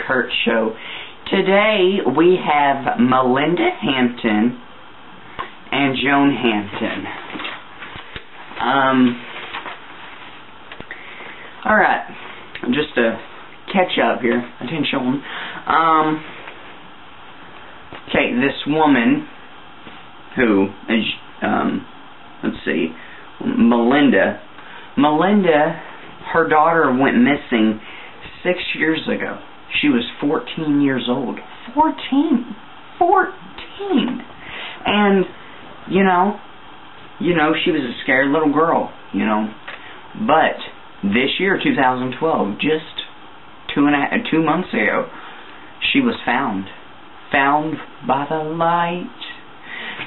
Kurt Show. Today we have Muh'Lenduh Hampton and Joan Hampton. Alright, just to catch up here. Attention. Okay, this woman who is, let's see, Muh'Lenduh, her daughter went missing 6 years ago. She was 14 years old. 14! And, you know, she was a scared little girl, But this year, 2012, just 2 months ago, she was found. Found by the light.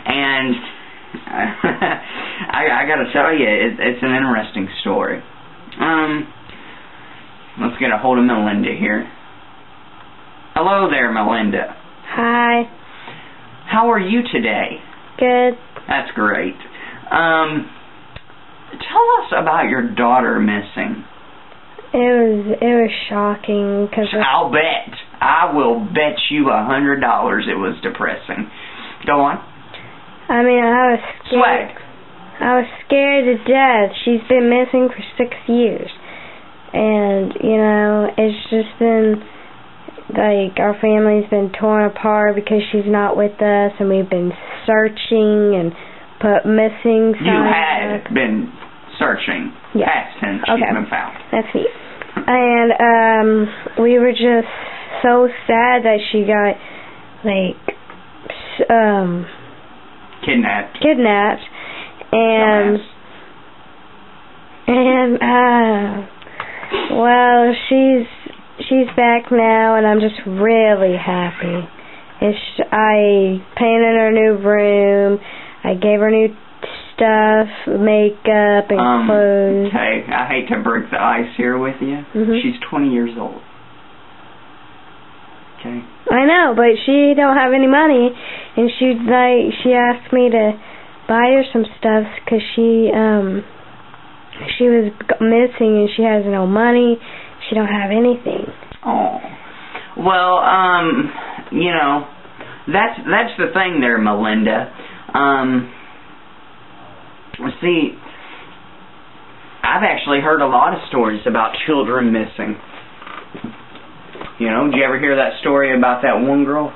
And I gotta tell you, it's an interesting story. Let's get a hold of Muh'Lenduh here. Hello there, Muh'Lenduh. Hi. How are you today? Good. That's great. Tell us about your daughter missing. It was shocking because I'll bet. I will bet you $100 it was depressing. Go on. I mean, I was scared. Swag. I was scared to death. She's been missing for 6 years. And, it's just been, like, our family's been torn apart because she's not with us, and we've been searching and put missing signs. You had been searching. Yeah. Past tense. She's been found. That's me. And, we were just so sad that she got, like, kidnapped. Well, she's back now, and I'm just really happy. I painted her new room. I gave her new stuff, makeup, and clothes. Hey, I hate to break the ice here with you. She's 20 years old. Okay. I know, but she don't have any money, and she asked me to buy her some stuff because she was missing and she has no money. She don't have anything. Oh, well, that's the thing there, Muh'Lenduh. See, I've actually heard a lot of stories about children missing. Did you ever hear that story about that one girl?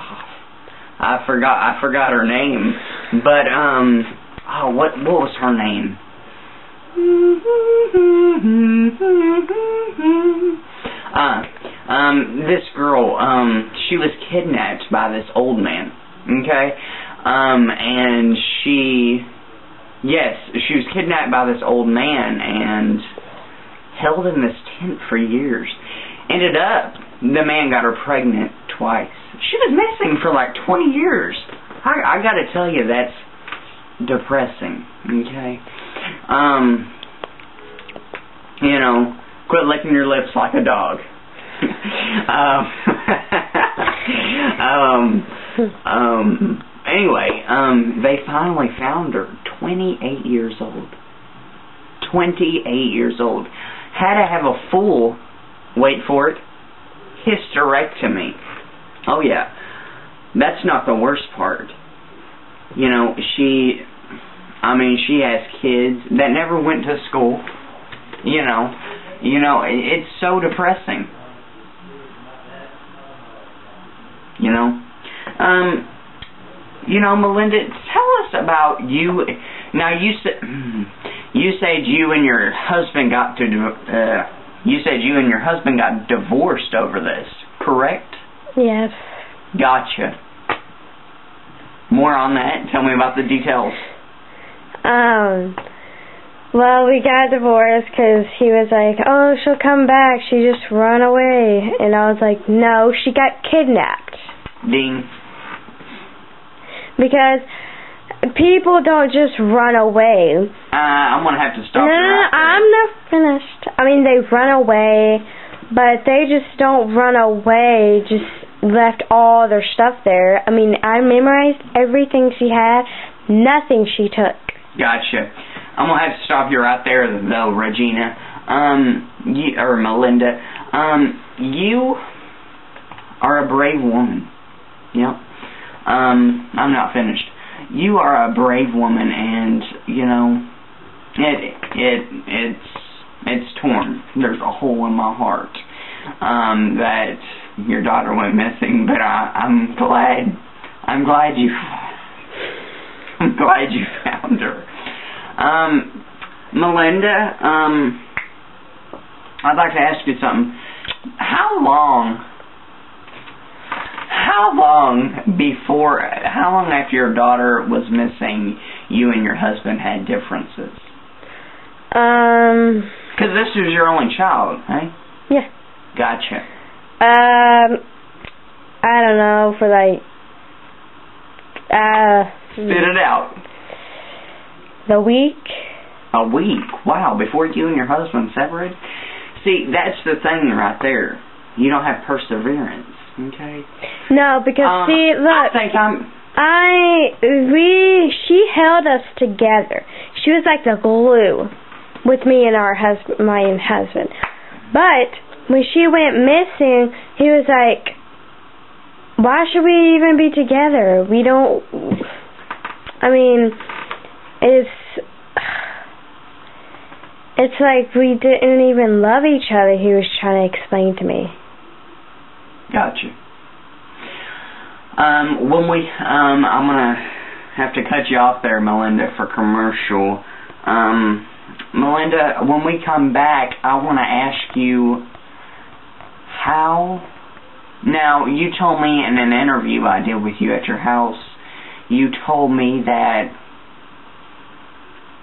I forgot her name, but what was her name? This girl, she was kidnapped by this old man. Okay, and she was kidnapped by this old man and held in this tent for years. Ended up, the man got her pregnant twice. She was missing for like 20 years. I gotta tell you, that's depressing. Okay? Quit licking your lips like a dog. Anyway, they finally found her. 28 years old. 28 years old. Had to have a full, wait for it, hysterectomy. Oh yeah. That's not the worst part. She has kids that never went to school. It's so depressing. Muh'Lenduh, tell us about you. Now, you said you and your husband got divorced over this, correct? Yes. Gotcha. More on that. Tell me about the details. Well, we got divorced because he was like, oh, she'll come back. She just run away. And I was like, no, she got kidnapped. Ding. Because people don't just run away. I'm going to have to stop you right there. I'm not finished. They run away, but they just don't run away, just left all their stuff there. I memorized everything she had, nothing she took. Gotcha. I'm going to have to stop you right there, though, Regina. Muh'Lenduh. are a brave woman. Yep. I'm not finished. You are a brave woman, and you know, it's torn. There's a hole in my heart that your daughter went missing, but I'm glad you found her. Melinda, I'd like to ask you something. How long after your daughter was missing, you and your husband had differences? Because this was your only child, eh? Yeah. Gotcha. I don't know, for like, spit it out. The week. A week? Wow, before you and your husband separated? See, that's the thing right there. You don't have perseverance, okay? No, because see, look, she held us together. She was like the glue with me and my husband. But when she went missing, he was like, why should we even be together? We don't, I mean, it's like we didn't even love each other, he was trying to explain to me. Gotcha. I'm going to have to cut you off there, Melinda, for commercial. Melinda, when we come back, I want to ask you how... Now, you told me in an interview I did with you at your house, you told me that...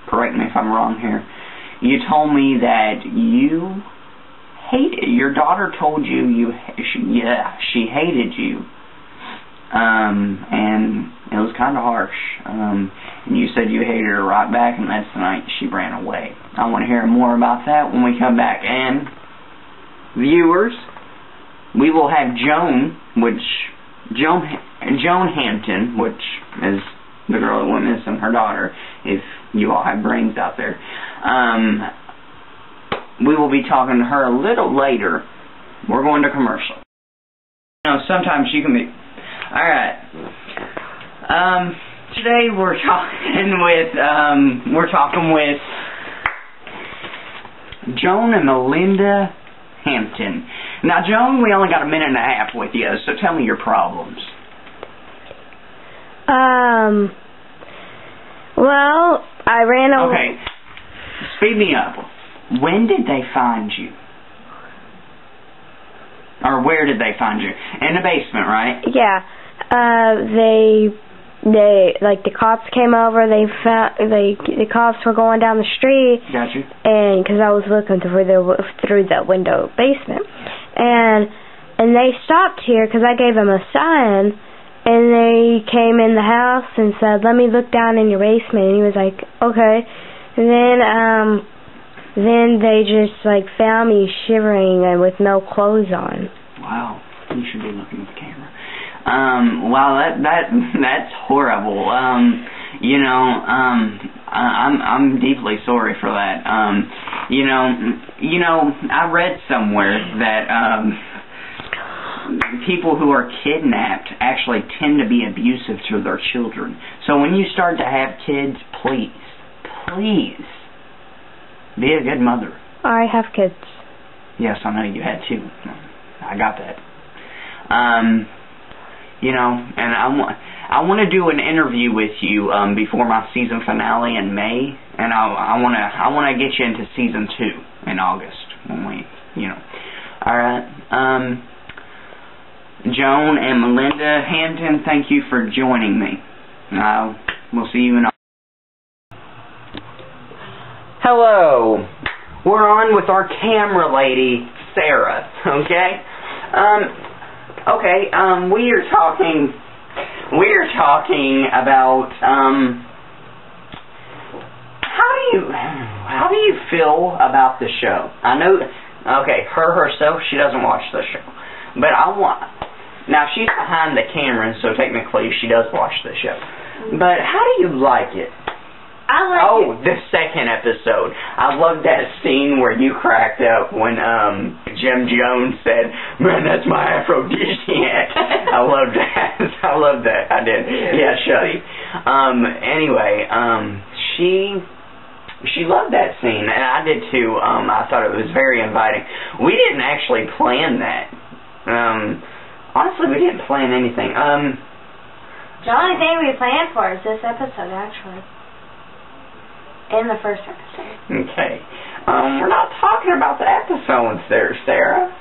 Correct me if I'm wrong here. You told me that you hated... Your daughter told you she hated you. And it was kind of harsh. And you said you hated her right back, and that's the night she ran away. I want to hear more about that when we come back. And viewers, we will have Joan Hampton, which is the girl that went missing, her daughter, if you all have brains out there. We will be talking to her a little later. We're going to commercial. You know, sometimes you can be... Alright. Today we're talking with Joan and Melinda Hampton. Now, Joan, we only got a minute and a half with you, so tell me your problems. Well, I ran away. Okay. Speed me up. When did they find you? Or where did they find you? In the basement, right? Yeah. They like the cops came over. The cops were going down the street. Gotcha. And because I was looking through the window basement, and they stopped here because I gave them a sign, and they came in the house and said, "Let me look down in your basement." And he was like, "Okay." And then they just like found me shivering and with no clothes on. Wow, you should be looking at the camera. Wow, that's horrible. You know, I'm deeply sorry for that. You know, I read somewhere that people who are kidnapped actually tend to be abusive to their children. So when you start to have kids, please be a good mother. I have kids. Yes, I know you had two. I got that. You know, and I want to do an interview with you before my season finale in May, and I want to get you into season 2 in August when we, you know. All right. Joan and Melinda Hampton, thank you for joining me. We'll see you in August. Hello. We're on with our camera lady, Sara. Okay. We are talking about how do you feel about the show? I know, okay, her herself, she doesn't watch the show, but now she's behind the camera, so technically she does watch the show. But how do you like it? I like the second episode. I loved that scene where you cracked up when Jim Jones said, "Man, that's my aphrodisiac." I loved that. I loved that. I did. Yeah, Shuddy. Anyway, she loved that scene, and I did too. I thought it was very inviting. We didn't actually plan that. Honestly, we didn't plan anything. The only thing we planned for is this episode, actually. In the first episode. Okay. We're not talking about the episodes there, Sarah.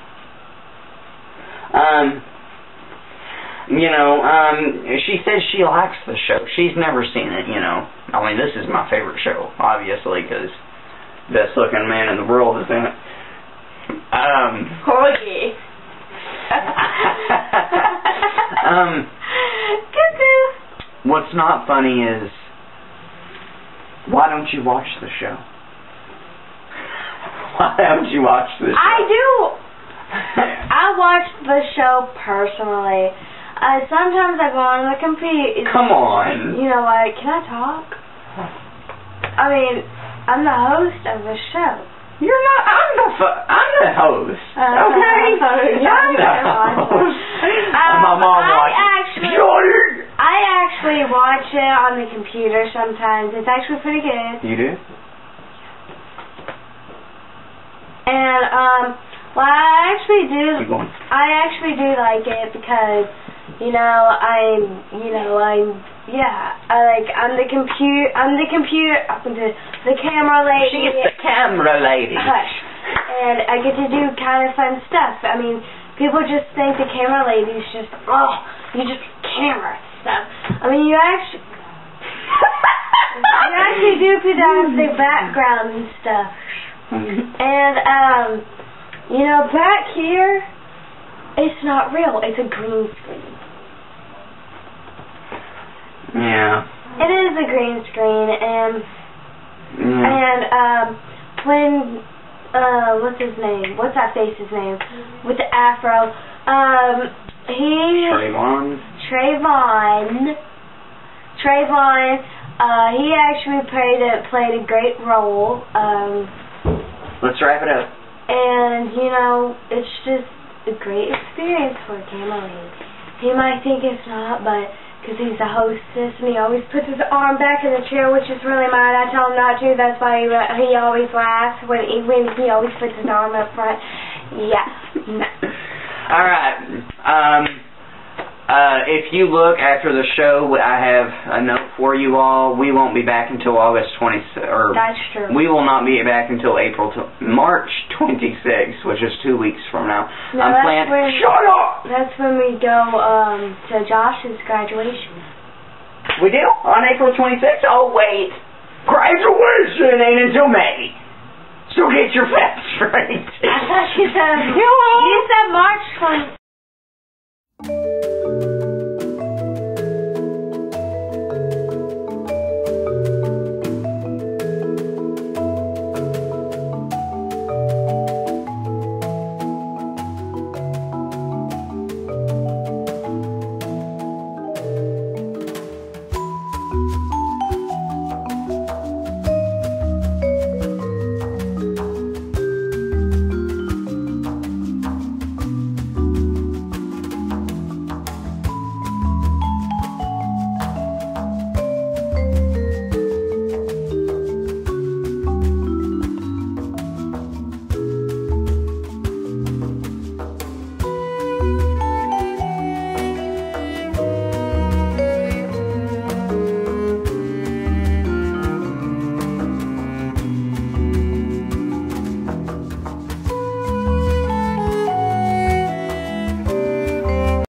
She says she likes the show. She's never seen it, I mean, this is my favorite show, obviously, because best looking man in the world is in it. Oh, yeah. What's not funny is, why don't you watch the show? Why don't you watch the show? I do. I watch the show personally. Sometimes I go on the computer. Come on. You know what? Can I talk? I mean, I'm the host of the show. You're not. I'm the host. Okay. I'm the host. My mom watches. I actually watch it on the computer sometimes. It's actually pretty good. You do? And well, I actually do. Keep going. I actually do like it because I'm the computer. The camera lady. She's the camera lady. Hush. And I get to do kind of fun stuff. I mean, people just think the camera lady is just, you just camera stuff. I mean, you actually do put down the background and stuff. And, back here, it's not real. It's a green screen. Yeah. It is a green screen, and when what's his name? What's that face's name? With the afro. Trayvon. He actually played a great role. Let's wrap it up. And it's just a great experience for a camera lady. He might think it's not, but because he's the hostess and he always puts his arm back in the chair, which is really mine. I tell him not to. That's why he always laughs when he always puts his arm up front. Yeah. All right. If you look after the show, I have a note for you all. We won't be back until August 26th. That's true. We will not be back until March 26th, which is 2 weeks from now. No, I'm planning. Shut up! That's when we go to Josh's graduation. We do? On April 26th? Oh, wait. Graduation ain't until May. So get your facts straight. I thought you said March 26th.